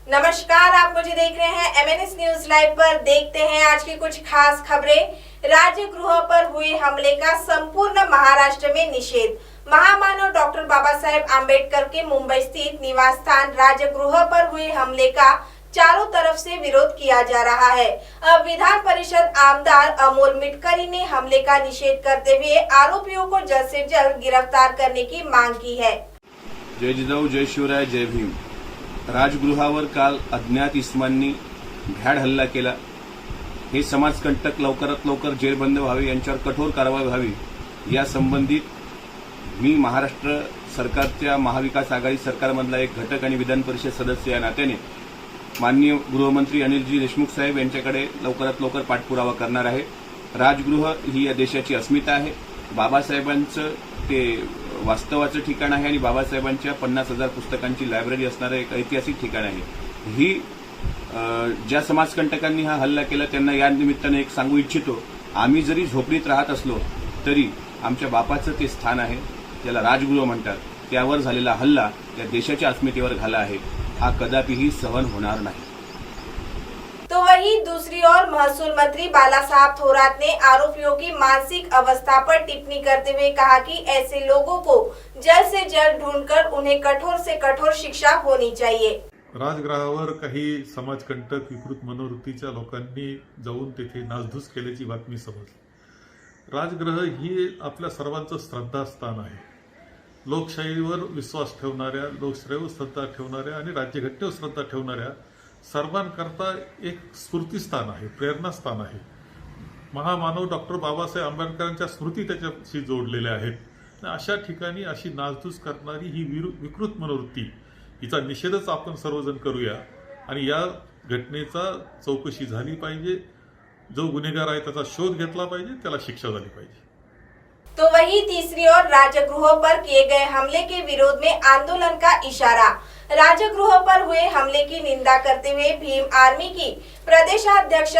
नमस्कार, आप मुझे देख रहे हैं MNS न्यूज लाइव पर। देखते हैं आज की कुछ खास खबरें। राजगृह पर हुए हमले का संपूर्ण महाराष्ट्र में निषेध। महामानव डॉक्टर बाबा साहेब आंबेडकर के मुंबई स्थित निवास स्थान राजगृह पर हुए हमले का चारों तरफ से विरोध किया जा रहा है। अब विधान परिषद आमदार अमोल मिटकरी ने हमले का निषेध करते हुए आरोपियों को जल्द से जल्द गिरफ्तार करने की मांग की है। जय जिजाऊ, जय शिवराय, जय भीम। राजगृहावर काल अज्ञात इसमांनी भ्याड हल्ला केला। हे समाजकंटक लवकरात लवकर जेरबंद व्हावे, यांच्यावर कठोर कारवाई व्हावी या संबंधित मी महाराष्ट्र सरकारच्या महाविकास आघाडी सरकारमधला एक घटक आणि विधान परिषद सदस्य या नात्याने माननीय गृहमंत्री अनिलजी देशमुख साहेब यांच्याकडे लवकरात लवकर पाठपुरावा करणार आहे। राजगृह ही या देशाची अस्मिता आहे। बाबासाहेबांचं ते वास्तवाचं ठिकाण आहे आणि बाबासाहेबांच्या 50,000 पुस्तकांची लायब्ररी असणारं एक ऐतिहासिक ठिकाण आहे। ही ज्या समाजकंटकांनी हा हल्ला केला त्यांना या निमित्ताने एक सांगू इच्छितो, आम्ही जरी झोपडीत राहत असलो तरी आमच्या बापाचं ते स्थान आहे, त्याला राजगृह म्हणतात। त्यावर झालेला हल्ला त्या देशाच्या अस्मितेवर झाला आहे, हा कदापिही सहन होणार नाही। तो वहीं दूसरी ओर महसूल मंत्री बाला साहब थोरात ने आरोपियों की मानसिक अवस्था पर टिप्पणी करते हुए कहा कि ऐसे लोगों को जल्द से जल्द ढूंढकर उन्हें कठोर से कठोर शिक्षा होनी चाहिए। राजगृहावर काही समाजकंटक विकृत मनोवृत्तीच्या लोकांनी जाऊन तेथे नासधूस केल्याची बातमी समजली। राजगृह ही आपल्या सर्वांचं श्रद्धास्थान आहे। लोकशाहीवर विश्वास ठेवणाऱ्या, लोकशाहीवर श्रद्धा ठेवणाऱ्या आणि राज्यघटनेवर श्रद्धा ठेवणाऱ्या सर्वांकरता एक स्फूर्तीस्थान आहे, प्रेरणास्थान आहे। महामानव डॉक्टर बाबासाहेब आंबेडकरांच्या स्मृती त्याच्याशी जोडलेल्या आहेत। अशा ठिकाणी अशी नासधूस करणारी ही विकृत मनोवृत्ती, हिचा निषेधच आपण सर्वजण करूया आणि या घटनेचा चौकशी झाली पाहिजे। जो गुन्हेगार आहे त्याचा शोध घेतला पाहिजे, त्याला शिक्षा झाली पाहिजे। तो वहीं तीसरी ओर राजगृह पर किए गए हमले के विरोध में आंदोलन का इशारा। राजगृह पर हुए हमले की निंदा करते हुए भीम आर्मी की प्रदेशाध्यक्ष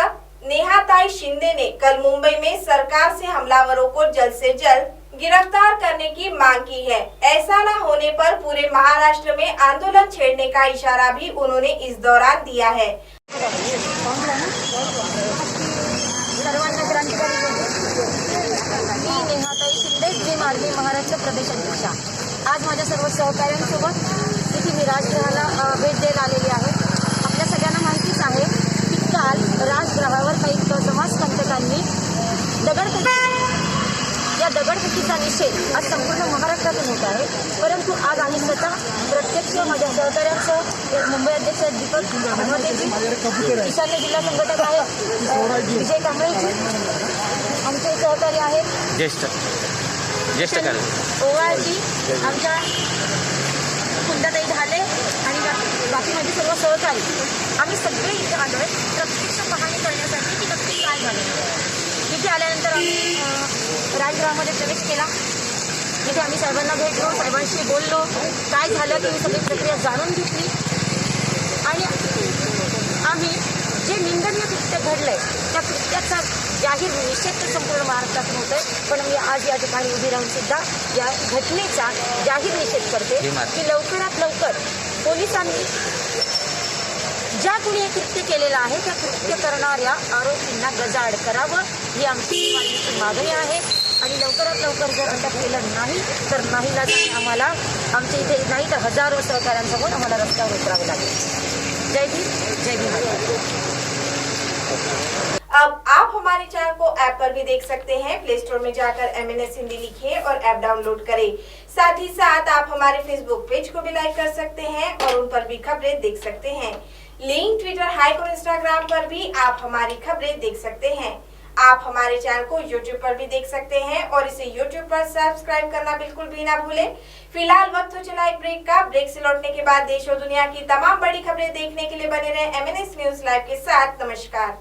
नेहाताई शिंदे ने कल मुंबई में सरकार से हमलावरों को जल्द से जल्द गिरफ्तार करने की मांग की है। ऐसा न होने पर पूरे महाराष्ट्र में आंदोलन छेड़ने का इशारा भी उन्होंने इस दौरान दिया है। नेहाताई शिंदे, भीम आर्मी महाराष्ट्र प्रदेशाध्यक्षा। आज माझ्या सर्व सहकाऱ्यांसोबत इथे मी राजगृहाला भेट द्यायला आलेली आहे। आपल्या सगळ्यांना माहितीच आहे की काल राजगृहावर काही समाजकंटकांनी या दगडफेकीचा निषेध आज संपूर्ण महाराष्ट्रातून होत आहे। परंतु आज आम्ही स्वतः प्रत्यक्ष माझ्या सहकाऱ्यांचं मुंबई अध्यक्ष दीपक हनुमतेजी, ईशान्य जिल्हा संघटक आहे विजय कांबळेजी, आमचे सहकारी आहेत ज्येष्ठ ओवाळजी, आमच्या कुंदाताई ढाले आणि बाकी माझे सर्व सहकारी, आम्ही सगळे इथे आलो आहे प्रत्यक्ष पाहणी करण्यासाठी की नक्की काय झालं। इथे आल्यानंतर आम्ही राजगृहामध्ये प्रवेश केला। इथे आम्ही साहेबांना भेटलो, साहेबांशी बोललो, काय झालं ती सगळी प्रक्रिया जाणून घेतली आणि आम्ही जे निंदनीय कृत्य घडलंय त्या कृत्याचा जाहीर निषेध तर संपूर्ण महाराष्ट्रातून होतोय। पण मी आज या ठिकाणी उभी राहून सुद्धा या घटनेचा जाहीर निषेध करते की लवकरात लवकर पोलिसांनी ज्या कोणी हे कृत्य केलेलं आहे त्या कृत्य करणाऱ्या आरोपींना गजाआड करावं ही आमची मागणी आहे। आणि लवकरात लवकर जर अटक केलं नाही तर नाईलाजाने आम्हाला आमच्या इथे नाही तर हजारो सहकाऱ्यांसमोर आम्हाला रस्त्यावर उतरावे लागेल। जय भीम, जय भीम। अब आप हमारे चैनल को ऐप पर भी देख सकते हैं। प्ले स्टोर में जाकर MNS हिंदी लिखिए और ऐप डाउनलोड करें। साथ ही साथ आप हमारे फेसबुक पेज को भी लाइक कर सकते हैं और उन पर भी खबरें देख सकते हैं। लिंक ट्विटर, हाइक और इंस्टाग्राम पर भी आप हमारी खबरें देख सकते हैं। आप हमारे चैनल को YouTube पर भी देख सकते हैं और इसे YouTube पर सब्सक्राइब करना बिल्कुल भी ना भूलें। फिलहाल वक्त हो चला एक ब्रेक का। ब्रेक से लौटने के बाद देश और दुनिया की तमाम बड़ी खबरें देखने के लिए बने रहे MNS न्यूज लाइव के साथ। नमस्कार।